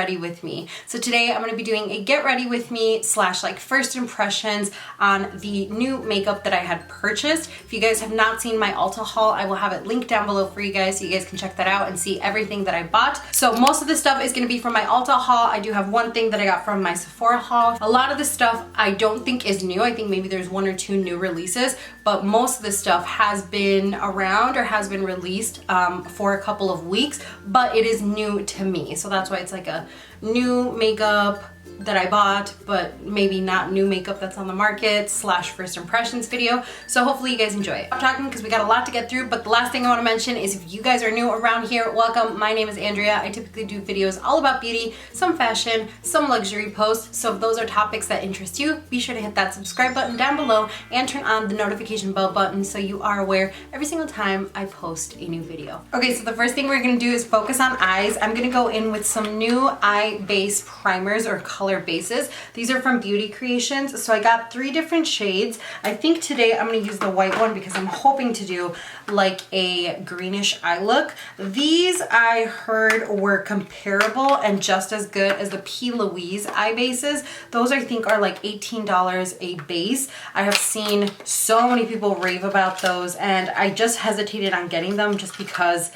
ready with me. So today I'm going to be doing a get ready with me slash like first impressions on the new makeup that I had purchased. If you guys have not seen my Ulta haul, I will have it linked down below for you guys so you guys can check that out and see everything that I bought. So most of the stuff is going to be from my Ulta haul. I do have one thing that I got from my Sephora haul. A lot of the stuff I don't think is new. I think maybe there's one or two new releases, but most of the stuff has been around or has been released for a couple of weeks, but it is new to me. So that's why it's like a new makeup that I bought, but maybe not new makeup that's on the market slash first impressions video. So hopefully you guys enjoy it. I'm talking because we got a lot to get through, but the last thing I want to mention is if you guys are new around here, welcome. My name is Andrea. I typically do videos all about beauty, some fashion, some luxury posts. So if those are topics that interest you, be sure to hit that subscribe button down below and turn on the notification bell button so you are aware every single time I post a new video. Okay, so the first thing we're gonna do is focus on eyes. I'm gonna go in with some new eye base primers or color bases. These are from Beauty Creations. So I got 3 different shades. I think today I'm going to use the white one because I'm hoping to do like a greenish eye look. These I heard were comparable and just as good as the P. Louise eye bases. Those I think are like $18 a base. I have seen so many people rave about those and I just hesitated on getting them just because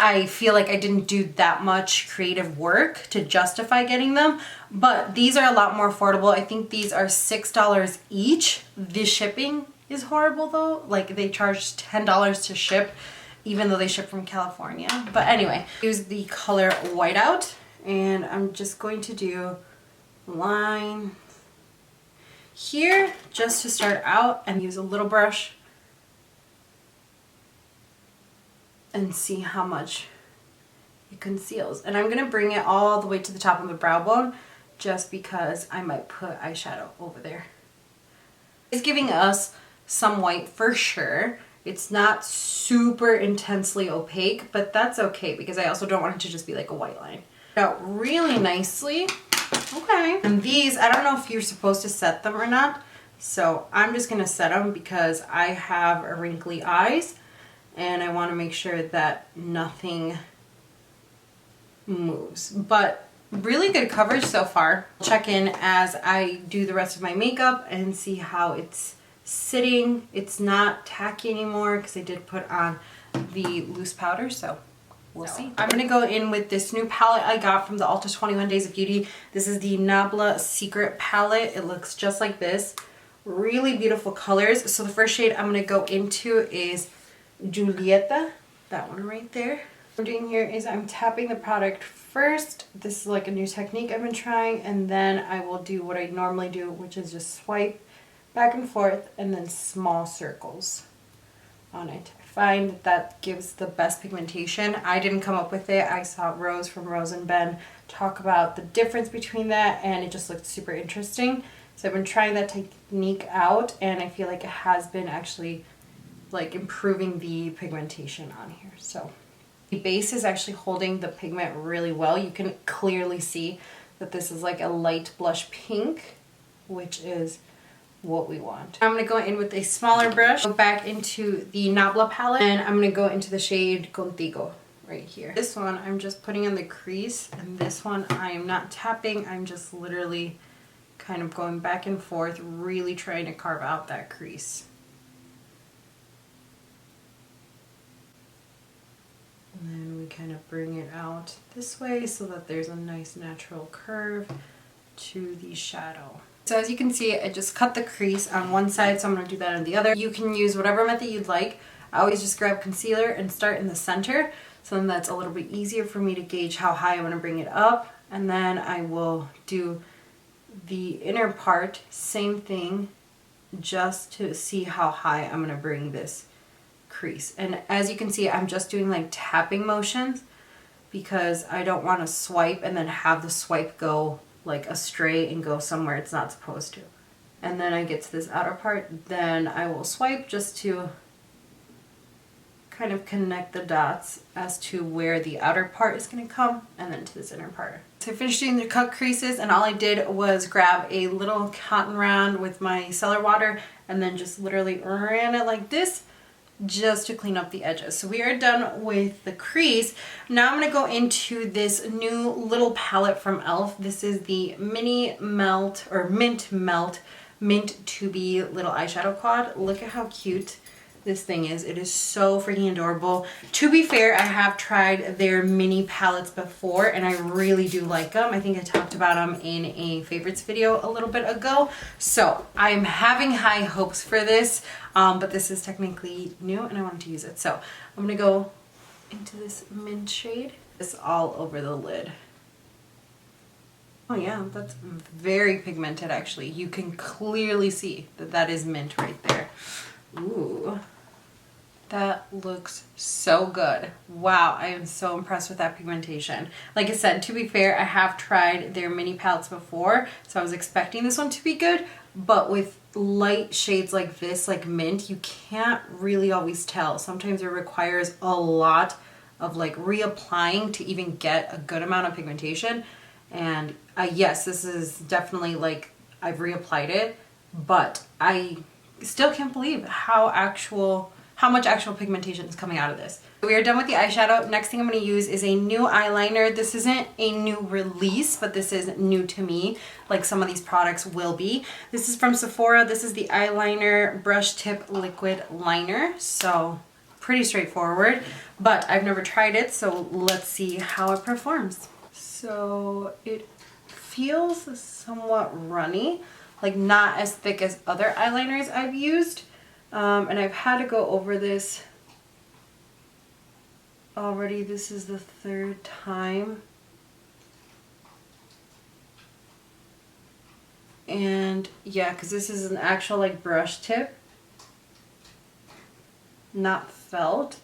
I feel like I didn't do that much creative work to justify getting them, but these are a lot more affordable. I think these are $6 each. The shipping is horrible though. Like they charge $10 to ship, even though they ship from California. But anyway, use the color Whiteout and I'm just going to do line here just to start out and use a little brush and see how much it conceals. And I'm gonna bring it all the way to the top of the brow bone just because I might put eyeshadow over there. It's giving us some white for sure. It's not super intensely opaque, but that's okay because I also don't want it to just be like a white line. Out really nicely. Okay. And these, I don't know if you're supposed to set them or not, so I'm just gonna set them because I have wrinkly eyes and I want to make sure that nothing moves. But really good coverage so far. Check in as I do the rest of my makeup and see how it's sitting. It's not tacky anymore because I did put on the loose powder, so we'll see. I'm going to go in with this new palette I got from the Ulta 21 Days of Beauty. This is the Nabla Secret palette. It looks just like this. Really beautiful colors. So the first shade I'm going to go into is Julieta, that one right there. What I'm doing here is I'm tapping the product first. This is like a new technique I've been trying, and then I will do what I normally do, which is just swipe back and forth and then small circles on it. I find that gives the best pigmentation. I didn't come up with it. I saw Rose from Rose and Ben talk about the difference between that and it just looked super interesting. So I've been trying that technique out and I feel like it has been actually like improving the pigmentation on here. So the base is actually holding the pigment really well. You can clearly see that this is like a light blush pink, which is what we want. I'm going to go in with a smaller brush, go back into the Nabla palette, and I'm going to go into the shade Contigo right here. This one I'm just putting in the crease, and this one I am not tapping. I'm just literally kind of going back and forth, really trying to carve out that crease. And then we kind of bring it out this way so that there's a nice natural curve to the shadow. So as you can see, I just cut the crease on one side, so I'm going to do that on the other. You can use whatever method you'd like. I always just grab concealer and start in the center, so then that's a little bit easier for me to gauge how high I want to bring it up. And then I will do the inner part, same thing, just to see how high I'm going to bring this crease. And as you can see, I'm just doing like tapping motions because I don't want to swipe and then have the swipe go like astray and go somewhere it's not supposed to. And then I get to this outer part, then I will swipe just to kind of connect the dots as to where the outer part is going to come and then to this inner part. So I finished doing the cut creases and all I did was grab a little cotton round with my micellar water and then just literally ran it like this just to clean up the edges. So we are done with the crease. Now I'm going to go into this new little palette from e.l.f. This is the Mini Melt or Mint Melt Mint To Be little eyeshadow quad. Look at how cute this thing is. It is so freaking adorable. To be fair, I have tried their mini palettes before and I really do like them. I think I talked about them in a favorites video a little bit ago. So I'm having high hopes for this, but this is technically new and I wanted to use it. So I'm gonna go into this mint shade. It's all over the lid. Oh yeah, that's very pigmented actually. You can clearly see that that is mint right there. Ooh, that looks so good. Wow, I am so impressed with that pigmentation. Like I said, to be fair, I have tried their mini palettes before, so I was expecting this one to be good, but with light shades like this, like mint, you can't really always tell. Sometimes it requires a lot of like reapplying to even get a good amount of pigmentation. And yes, this is definitely like I've reapplied it, but I still can't believe how much actual pigmentation is coming out of this. We are done with the eyeshadow. Next thing I'm going to use is a new eyeliner. This isn't a new release, but this is new to me, like some of these products will be. This is from Sephora. This is the eyeliner brush tip liquid liner. So pretty straightforward, but I've never tried it, so let's see how it performs. So it feels somewhat runny, like not as thick as other eyeliners I've used. And I've had to go over this already. This is the third time. And yeah, because this is an actual like brush tip, not felt.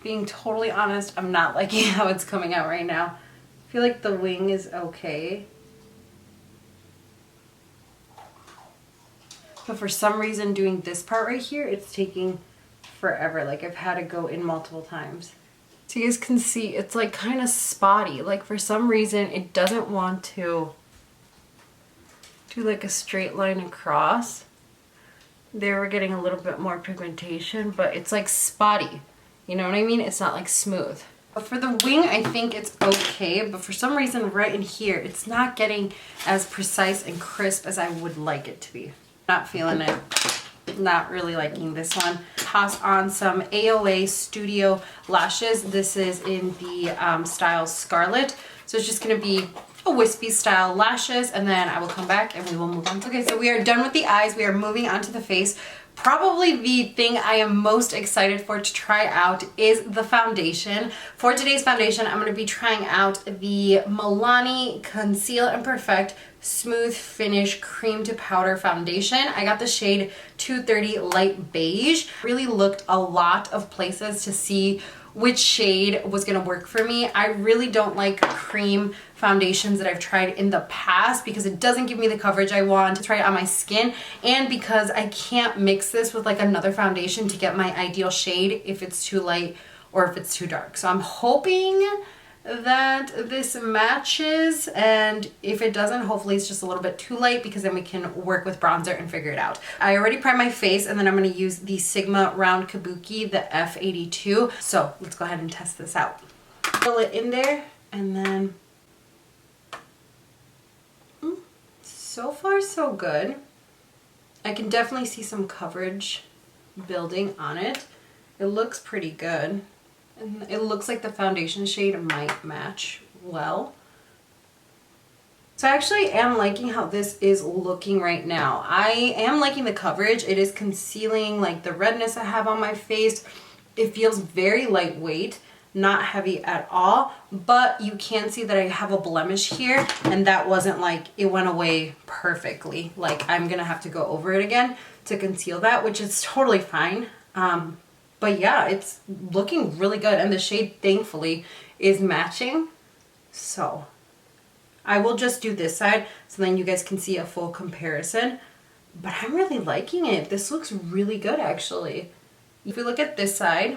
Being totally honest, I'm not liking how it's coming out right now. I feel like the wing is okay. But for some reason doing this part right here, it's taking forever. Like I've had to go in multiple times. So you guys can see it's like kind of spotty. Like for some reason it doesn't want to do like a straight line across. There we're getting a little bit more pigmentation, but it's like spotty. You know what I mean? It's not like smooth. But for the wing, I think it's okay, but for some reason right in here, it's not getting as precise and crisp as I would like it to be. Not feeling it. Not really liking this one. Toss on some AOA Studio lashes. This is in the style Scarlet. So it's just gonna be a wispy style lashes, and then I will come back and we will move on. Okay, so we are done with the eyes. We are moving on to the face. Probably the thing I am most excited for to try out is the foundation. For today's foundation, I'm going to be trying out the Milani Conceal and Perfect Smooth Finish Cream to Powder Foundation. I got the shade 230 Light Beige. Really looked a lot of places to see which shade was going to work for me. I really don't like cream foundations that I've tried in the past because it doesn't give me the coverage I want to try it on my skin, and because I can't mix this with like another foundation to get my ideal shade if it's too light or if it's too dark. So I'm hoping that this matches, and if it doesn't, hopefully it's just a little bit too light because then we can work with bronzer and figure it out. I already primed my face, and then I'm going to use the Sigma Round Kabuki, the F82. So let's go ahead and test this out. Fill it in there, and then so far so good. I can definitely see some coverage building on it. It looks pretty good. And it looks like the foundation shade might match well. So I actually am liking how this is looking right now. I am liking the coverage. It is concealing like the redness I have on my face. It feels very lightweight, not heavy at all, but you can see that I have a blemish here, and that wasn't like it went away perfectly. Like I'm gonna have to go over it again to conceal that, which is totally fine. But yeah, it's looking really good, and the shade thankfully is matching. So I will just do this side so then you guys can see a full comparison. But I'm really liking it. This looks really good actually. If we look at this side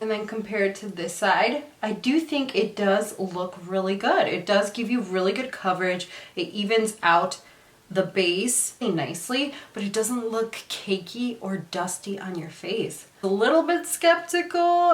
and then compare it to this side, I do think it does look really good. It does give you really good coverage. It evens out the base nicely, but it doesn't look cakey or dusty on your face. A little bit skeptical,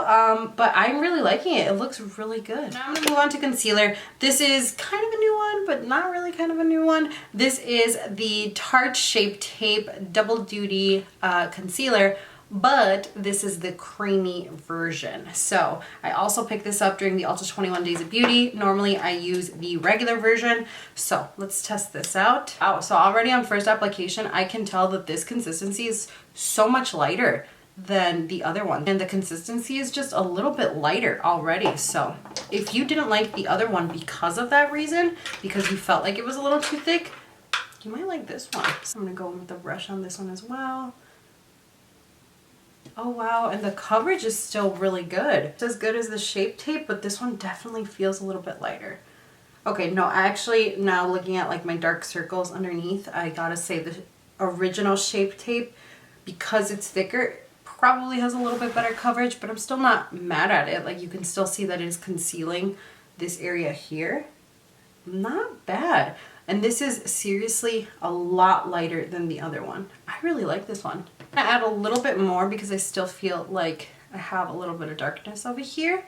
but I'm really liking it. It looks really good. Now I'm gonna move on to concealer. This is kind of a new one, but not really kind of a new one. This is the Tarte Shape Tape Double Duty Concealer, but this is the creamy version. So I also picked this up during the Ulta 21 Days of Beauty. Normally I use the regular version. So let's test this out. Oh, so already on first application, I can tell that this consistency is so much lighter than the other one. And the consistency is just a little bit lighter already. So if you didn't like the other one because of that reason, because you felt like it was a little too thick, you might like this one. So I'm gonna go in with the brush on this one as well. Oh wow, and the coverage is still really good. It's as good as the Shape Tape, but this one definitely feels a little bit lighter. Okay, no, actually now looking at like my dark circles underneath, I gotta say the original Shape Tape, because it's thicker, probably has a little bit better coverage, but I'm still not mad at it. Like you can still see that it is concealing this area here. Not bad. And this is seriously a lot lighter than the other one. I really like this one. I'm gonna add a little bit more because I still feel like I have a little bit of darkness over here.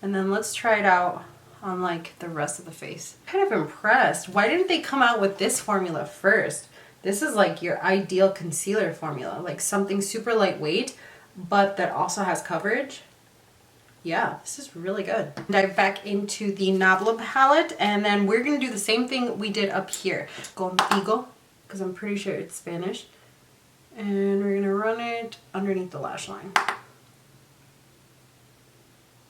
And then let's try it out on like the rest of the face. I'm kind of impressed. Why didn't they come out with this formula first? This is like your ideal concealer formula, like something super lightweight, but that also has coverage. Yeah, this is really good. Dive back into the Nabla palette, and then we're gonna do the same thing we did up here. Contigo, because I'm pretty sure it's Spanish. And we're gonna run it underneath the lash line.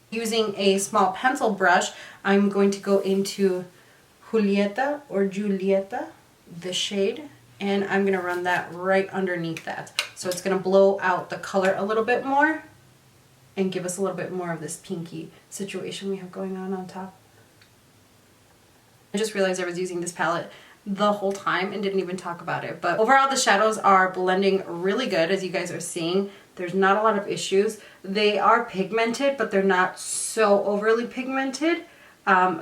Using a small pencil brush, I'm going to go into Julieta or Julieta, the shade, and I'm gonna run that right underneath that. So it's gonna blow out the color a little bit more and give us a little bit more of this pinky situation we have going on top. I just realized I was using this palette the whole time and didn't even talk about it. But overall the shadows are blending really good, as you guys are seeing. There's not a lot of issues. They are pigmented, but they're not so overly pigmented.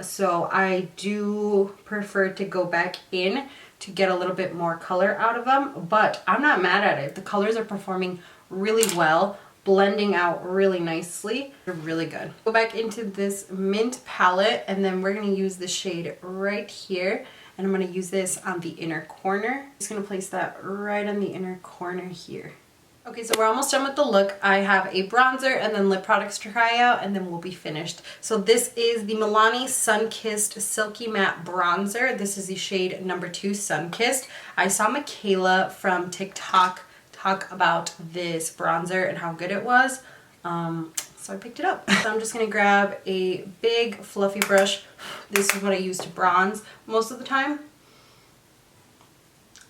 So I do prefer to go back in to get a little bit more color out of them, but I'm not mad at it. The colors are performing really well, blending out really nicely. They're really good. Go back into this mint palette, and then we're gonna use the shade right here, and I'm gonna use this on the inner corner. Just gonna place that right on the inner corner here. Okay, so we're almost done with the look. I have a bronzer and then lip products to try out, and then we'll be finished. So this is the Milani Sunkissed Silky Matte Bronzer. This is the shade number 2, Sunkissed. I saw Michaela from TikTok talk about this bronzer and how good it was, so I picked it up. So I'm just gonna grab a big fluffy brush. This is what I use to bronze most of the time.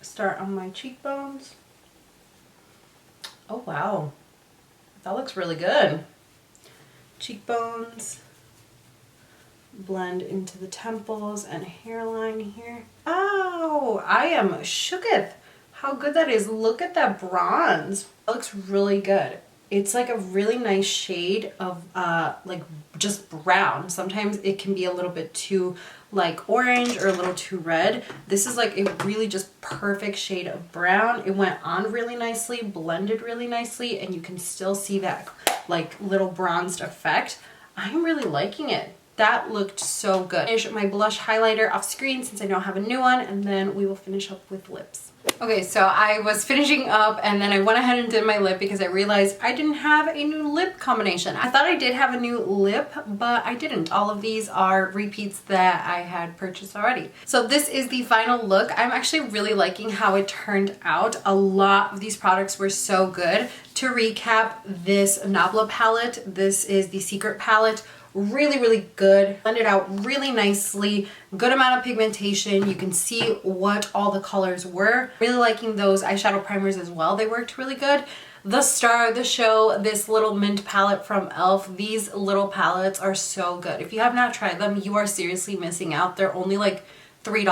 Start on my cheekbones. Oh wow, that looks really good. Cheekbones, blend into the temples and hairline here. Oh, I am shooketh how good that is. Look at that bronze. It looks really good. It's like a really nice shade of like just brown. Sometimes it can be a little bit too like orange or a little too red. This is like a really just perfect shade of brown. It went on really nicely, blended really nicely, and you can still see that like little bronzed effect. I'm really liking it. That looked so good. Finish my blush highlighter off screen since I don't have a new one, and then we will finish up with lips. Okay, so I was finishing up and then I went ahead and did my lip because I realized I didn't have a new lip combination. I thought I did have a new lip, but I didn't. All of these are repeats that I had purchased already. So this is the final look. I'm actually really liking how it turned out. A lot of these products were so good. To recap, this Nabla palette, this is the Secret palette. Really, really good. Blended out really nicely. Good amount of pigmentation. You can see what all the colors were. Really liking those eyeshadow primers as well. They worked really good. The star of the show, this little mint palette from e.l.f. These little palettes are so good. If you have not tried them, you are seriously missing out. They're only like $3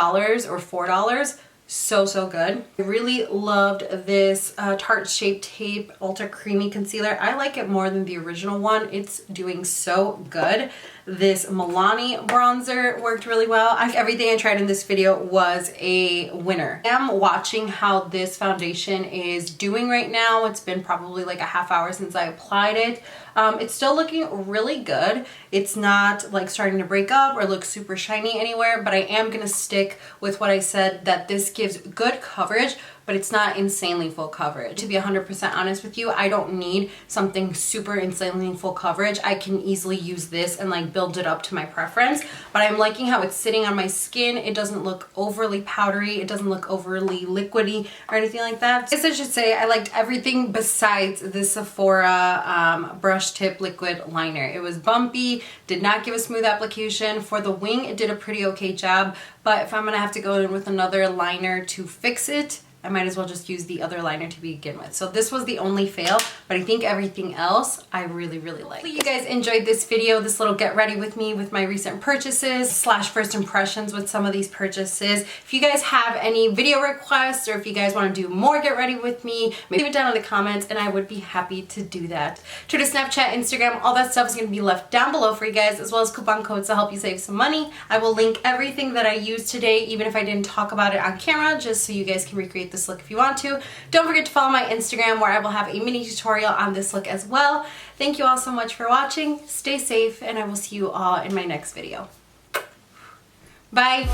or $4. so good. I really loved this Tarte Shape Tape Ultra Creamy Concealer. I like it more than the original one. It's doing so good. This Milani bronzer worked really well. Everything I tried in this video was a winner. I am watching how this foundation is doing right now. It's been probably like a half hour since I applied it. It's still looking really good. It's not like starting to break up or look super shiny anywhere, but I am gonna stick with what I said, that this gives good coverage, but it's not insanely full coverage. To be 100% honest with you, I don't need something super insanely full coverage. I can easily use this and like build it up to my preference, but I'm liking how it's sitting on my skin. It doesn't look overly powdery. It doesn't look overly liquidy or anything like that. I guess I should say I liked everything besides the Sephora brush tip liquid liner. It was bumpy, did not give a smooth application. For the wing, it did a pretty okay job, but if I'm gonna have to go in with another liner to fix it, I might as well just use the other liner to begin with. So this was the only fail, but I think everything else I really like. Hopefully you guys enjoyed this video, this little get ready with me with my recent purchases / first impressions with some of these purchases. If you guys have any video requests, or if you guys want to do more get ready with me, leave it down in the comments and I would be happy to do that. Twitter, Snapchat, Instagram, all that stuff is going to be left down below for you guys, as well as coupon codes to help you save some money. I will link everything that I used today, even if I didn't talk about it on camera, just so you guys can recreate this look if you want to. Don't forget to follow my Instagram, where I will have a mini tutorial on this look as well. Thank you all so much for watching. Stay safe, and I will see you all in my next video. Bye!